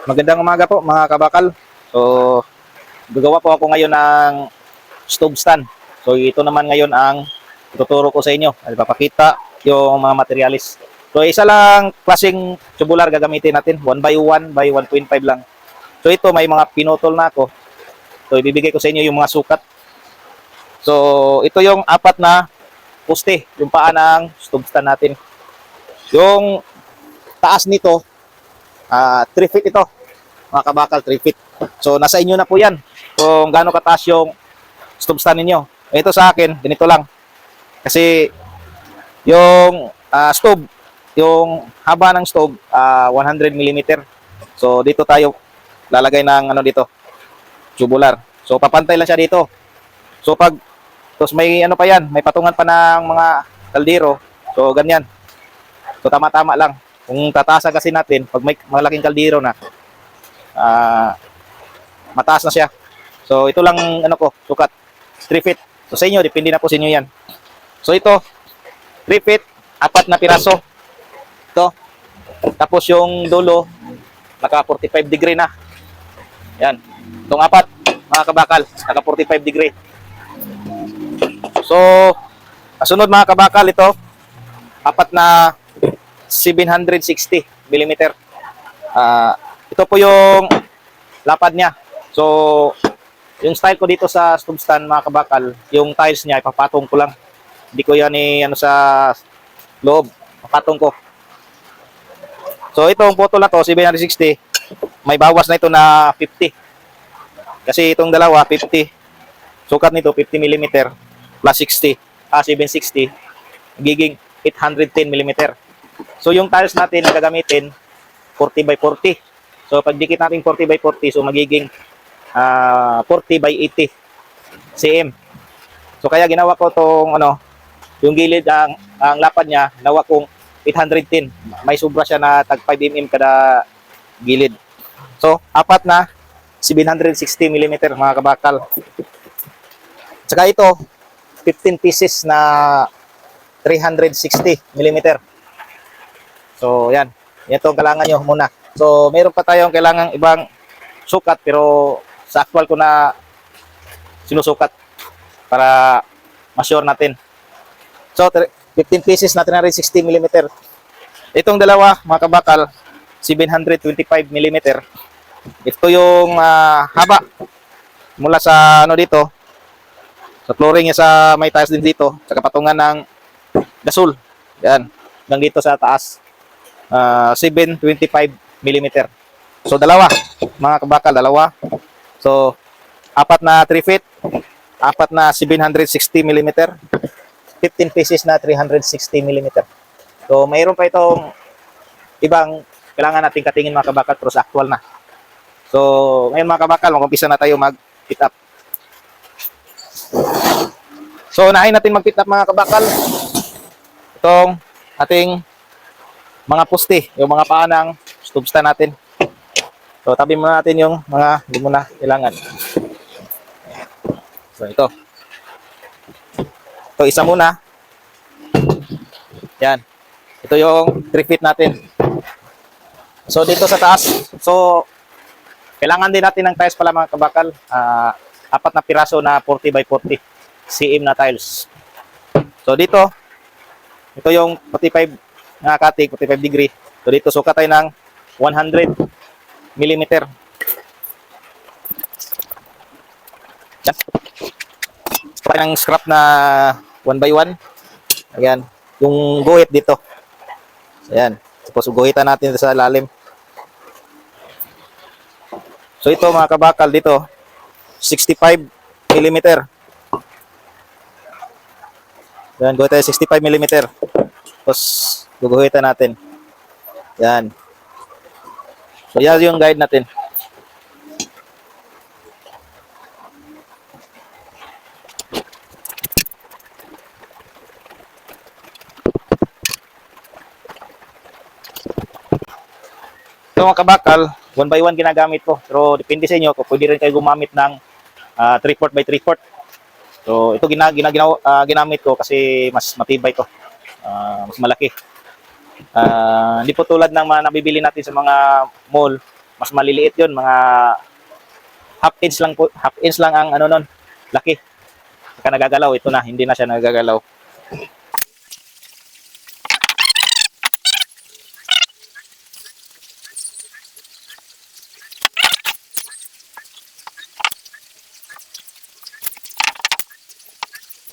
Magandang umaga po mga kabakal. So, gagawa po ako ngayon ng stove stand. So, ito naman ngayon ang tuturo ko sa inyo. Ay papakita yung mga materialis. So, isa lang klaseng tubular gagamitin natin. 1 by 1 by 1.5 lang. So, ito may mga pinutol na ako. So, ibibigay ko sa inyo yung mga sukat. So, ito yung apat na poste, yung paa ng stove stand natin. Yung taas nito, 3 feet ito. Mga kabakal, 3 feet. So, nasa inyo na po yan kung gaano kataas yung stove stand ninyo. Ito sa akin, ganito lang. Kasi yung stove, yung haba ng stove, 100 mm. So, dito tayo lalagay ng ano dito, tubular. So, papantay lang siya dito. So, tapos may ano pa yan, may patungan pa ng mga kaldero. So, ganyan. So, tama-tama lang. Kung tataasan kasi natin, pag may malaking kaldero na, mataas na siya. So ito lang ano ko, sukat 3 feet. So sa inyo, depende na po sa inyo yan. So ito, 3 feet, apat na piraso. Ito. Tapos yung dulo, naka 45 degree na. Yan. Itong apat, mga kabakal, naka 45 degree. So, kasunod mga kabakal, ito, apat na 760 mm. Ito po yung lapad niya. So, yung style ko dito sa stove stand mga kabakal, yung tiles niya ipapatong ko lang. Hindi ko yan ano sa loob, papatong ko. So, itong photo na to, 760, may bawas na ito na 50. Kasi itong dalawa, 50. Sukat nito, 50 mm plus 60, 760, giging 810 mm. So, yung tiles natin na gagamitin, 40 by 40. So, pag dikit natin 40 by 40, so magiging 40 by 80 cm. So, kaya ginawa ko tong ano, yung gilid, ang lapad niya, ginawa kong 810. May sobra siya na tag 5 mm kada gilid. So, apat na 760 mm mga kabakal. Saka ito, 15 pieces na 360 mm. So, yan. Ito ang kailangan nyo muna. So, mayroon pa tayong kailangang ibang sukat pero sa actual ko na sinusukat para ma-sure natin. So, 15 pieces na 360 mm. Itong dalawa, mga kabakal, 725 mm. Ito yung haba mula sa ano dito, sa flooring niya sa may tiles din dito, sa kapatungan ng gasol. Yan, hanggang dito sa taas. 725 mm. So, dalawa, mga kabakal, dalawa. So, apat na 3 feet, apat na 760 mm, 15 pieces na 360 mm. So, mayroon pa itong ibang kailangan natin katingin mga kabakal pero sa actual na. So, ngayon mga kabakal, mag-umpisa na tayo mag-pit up. So, unahin natin mag-pit up mga kabakal. Itong ating mga poste, yung mga paa ng stove stand natin. So, tabi muna natin yung mga hindi mo na kailangan. So, ito. Ito, isa muna. Yan. Ito yung 3 feet natin. So, dito sa taas. So, kailangan din natin ng tiles pala mga kabakal. Apat na piraso na 40 by 40 cm na tiles. So, dito. Ito yung 45 na cutting, 45 degree. So, dito sukat tayo ng 100 mm. Tayo ng scrap na 1 by 1. Ayan. Yung guhit dito. Ayan. Tapos guhitan natin sa lalim. So ito mga kabakal dito, 65 mm. Ayan, guhit tayo 65 mm. Tapos guguhitan natin. Ayan. So yan yung guide natin. So mga kabakal, 1 by 1 ginagamit ko. Pero depende sa inyo kung pwede rin kayo gumamit ng 3/4 by 3/4. So ito ginamit ko kasi mas matibay to. Mas malaki. Hindi po tulad ng mga nabibili natin sa mga mall mas maliliit yun, mga half inch lang ang ano nun, laki. Saka nagagalaw, ito na, hindi na siya nagagalaw.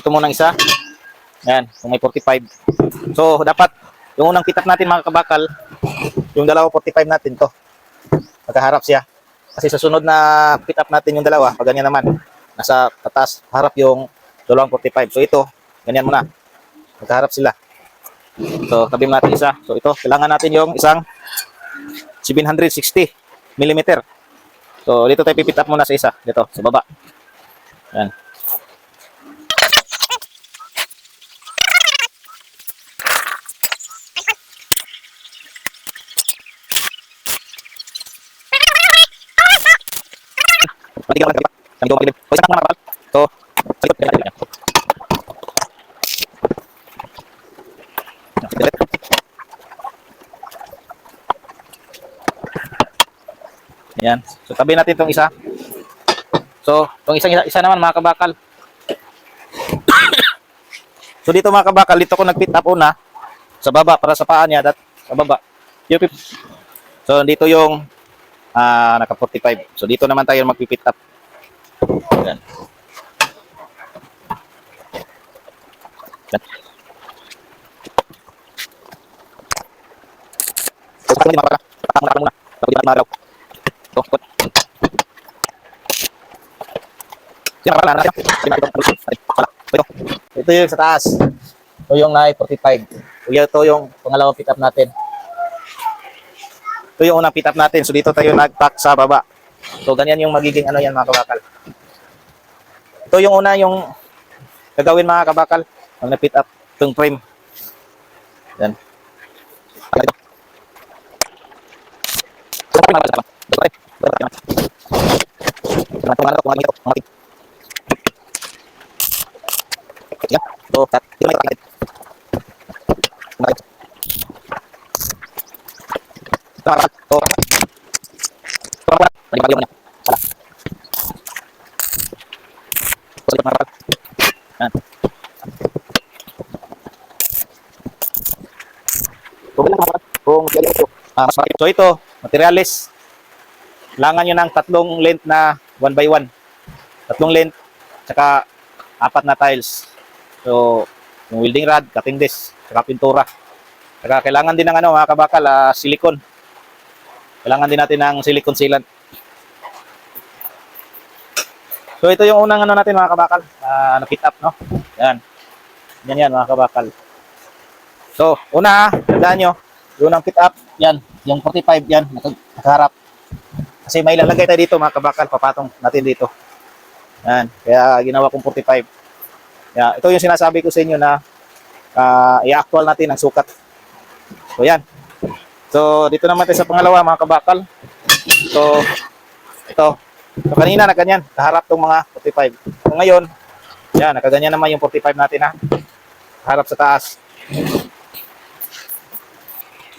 Ito muna isa. Yan, kung may 45. So, dapat, yung unang pitak natin mga kabakal, yung dalawa 45 natin to. Magkaharap siya. Kasi sa sunod na pit up natin yung dalawa, pag ganyan naman, nasa tatas, harap yung dalawang 45. So ito, ganyan muna. Magkaharap sila. So, tabi natin isa. So ito, kailangan natin yung isang 760 mm. So dito tayo pipit up muna sa isa. Dito, sa baba. Yan. Patigyan ko lang kami doon pagilim. So, isang mga kapal. So, salikot ka natin. Ayan. So, tabi natin itong isa. So, itong isa naman mga kabakal. So, dito mga kabakal, dito ko nag-pit up una. Sa baba, para sa paa niya. Sa baba. So, dito yung naka 45. So, dito naman tayo mag-pit up. Ayan. Ayan. So, patakon din mga kabakal. Patakon muna. Tapos di natin magalaw. So, kot. Yan, kapal na natin. Ito yung sa taas. Ito yung na 45. Ito yung pangalawang pick up natin. Ito yung unang pick up natin. So dito tayo nag-pack sa baba. So ganyan yung magiging ano yan mga kabakal. Ito yung una yung gagawin mga kabakal. Ang na-pick up itong frame. Yan. So, so ito, materialis. Kailangan nyo ng tatlong length na 1 by 1. Tatlong length, tsaka 4 na tiles. So, yung welding rod, cutting disc, tsaka pintura. Tsaka kailangan din ng ano, mga kabakal, silicone. Kailangan din natin ng silicone sealant. So, ito yung unang ano natin mga kabakal, na-fit up, no? Yan. Yan mga kabakal. So, una, tandaan nyo, yung unang fit up, yan, yung 45, yan, nakaharap. Kasi may lalagay tayo dito mga kabakal, papatong natin dito. Yan, kaya ginawa kong 45. Yan, ito yung sinasabi ko sa inyo na i-actual natin ang sukat. So yan. So dito naman tayo sa pangalawa mga kabakal. So ito. So kanina na ganyan, kaharap tong mga 45. So ngayon, yan, nakaganyan naman yung 45 natin ha. Harap sa taas.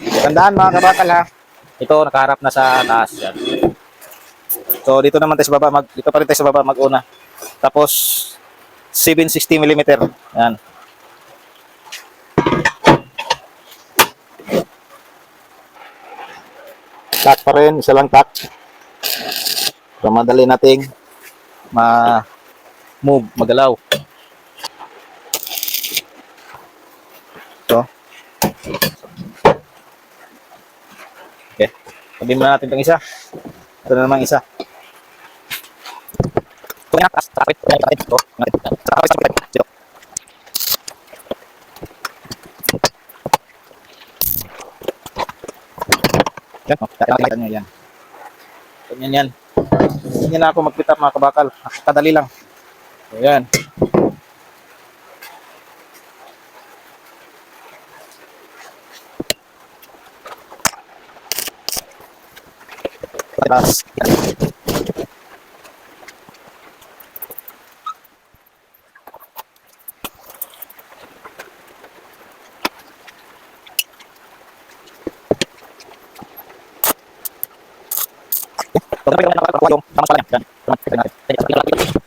Tandaan mga kabakal ha. Ito nakaharap na sa taas yan. So dito naman tayo sa baba, dito pa rin tayo sa baba mag-una. Tapos 760 mm. Yan. Tack pa rin, isa lang tack. So madali nating move, magalaw. So. Okay. Sabihin muna natin itong isa. Ito na naman isa. Ito na, sakit. Ito. Ito. Yan, nakikita nyo yan. Ganyan yan. Ganyan na ako mag-pit up mga kabakal. Kadali lang. So, yan. Tapos, So, dapat yung nakakuha yung tamang skala niya. Yan. Tignan natin.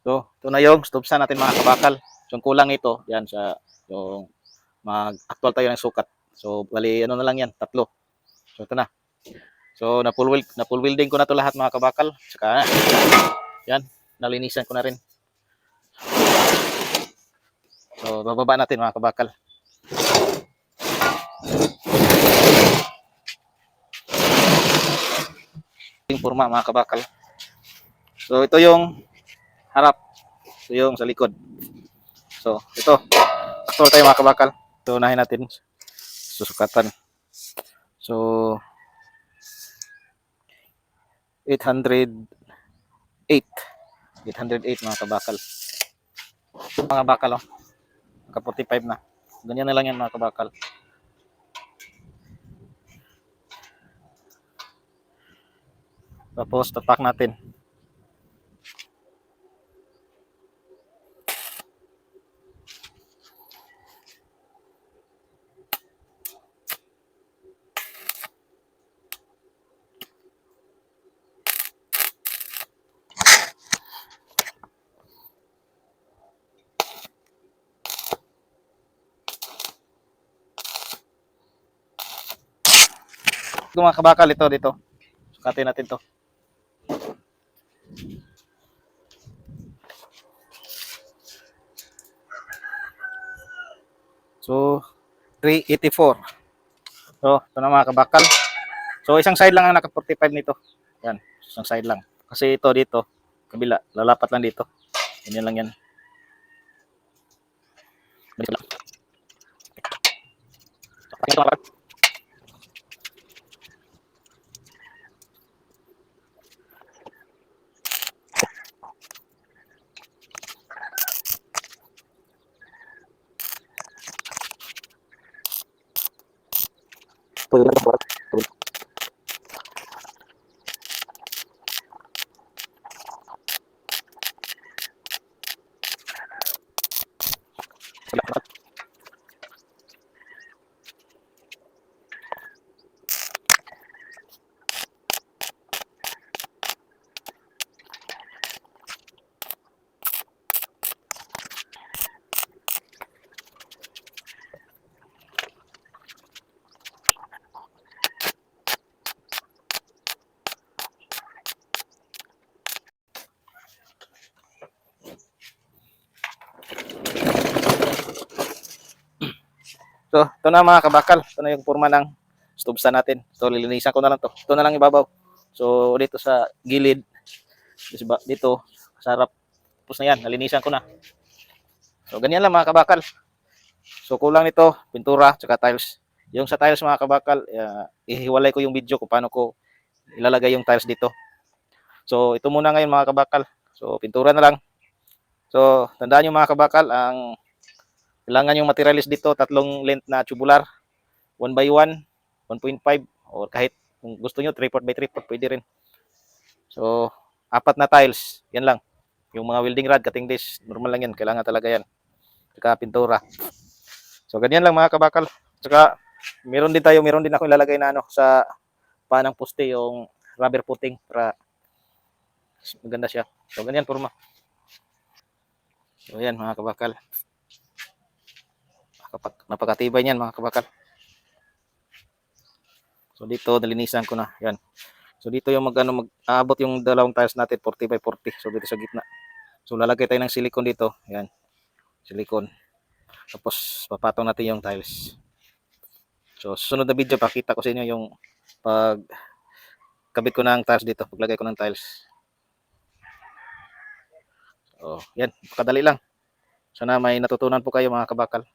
So, ito na yung stubsan natin mga kabakal. So, yung kulang ito, yan sa yung mag-actual tayo ng sukat. So, bali, ano na lang yan, 3. So, ito na. So, na-full welding ko na to lahat mga kabakal. Saka, yan, nalinisan ko na rin. So, bababa natin mga kabakal. Yung forma mga kabakal. So, ito yung harap. Ito yung sa likod. So, ito. Actual tayo mga kabakal. Ito, unahin natin. Susukatan. So, 808. 808 mga kabakal. Mga bakal, oh. Naka 45 na. Ganyan na lang yan mga kabakal. Tapos, tapak natin. Ito mga kabakal, ito dito. Sukatin natin to. So, 384. So, ito na mga kabakal. So, isang side lang ang naka 45 nito. Yan, isang side lang. Kasi ito dito, kabila, lalapat lang dito. Ganyan lang yan. Ganito lang. So, So, ito na mga kabakal. Ito na yung forma ng stubsan natin. So, lilinisan ko na lang to. Ito na lang ibabaw. So, dito sa gilid, dito, sa harap. Tapos na yan, nalinisan ko na. So, ganyan lang mga kabakal. So, kulang nito, pintura, tsaka tiles. Yung sa tiles mga kabakal, ihiwalay ko yung video kung paano ko ilalagay yung tiles dito. So, ito muna ngayon mga kabakal. So, pintura na lang. So, tandaan nyo mga kabakal, ang kailangan yung materials dito, 3 length na tubular, 1x1, 1.5, or kahit kung gusto nyo, 3/4x3, pwede rin. So, 4 na tiles, yan lang. Yung mga welding rod, cutting disc, normal lang yan, kailangan talaga yan. Saka pintura. So, ganyan lang mga kabakal. Saka, meron din ako ilalagay na sa panang poste, yung rubber footing, para maganda siya. So, ganyan forma. So, yan mga kabakal. Napakatibay niyan mga kabakal. So dito nalinisan ko na. Yan. So dito yung mag-aabot yung dalawang tiles natin 40x40. So dito sa gitna. So lalagay tayo ng silicone dito. Yan. Silicone. Tapos papatong natin yung tiles. So susunod na video pakita ko sa inyo yung pag kabit ko ng tiles dito, paglagay ko ng tiles. So yan, kadali lang. Sana may natutunan po kayo mga kabakal.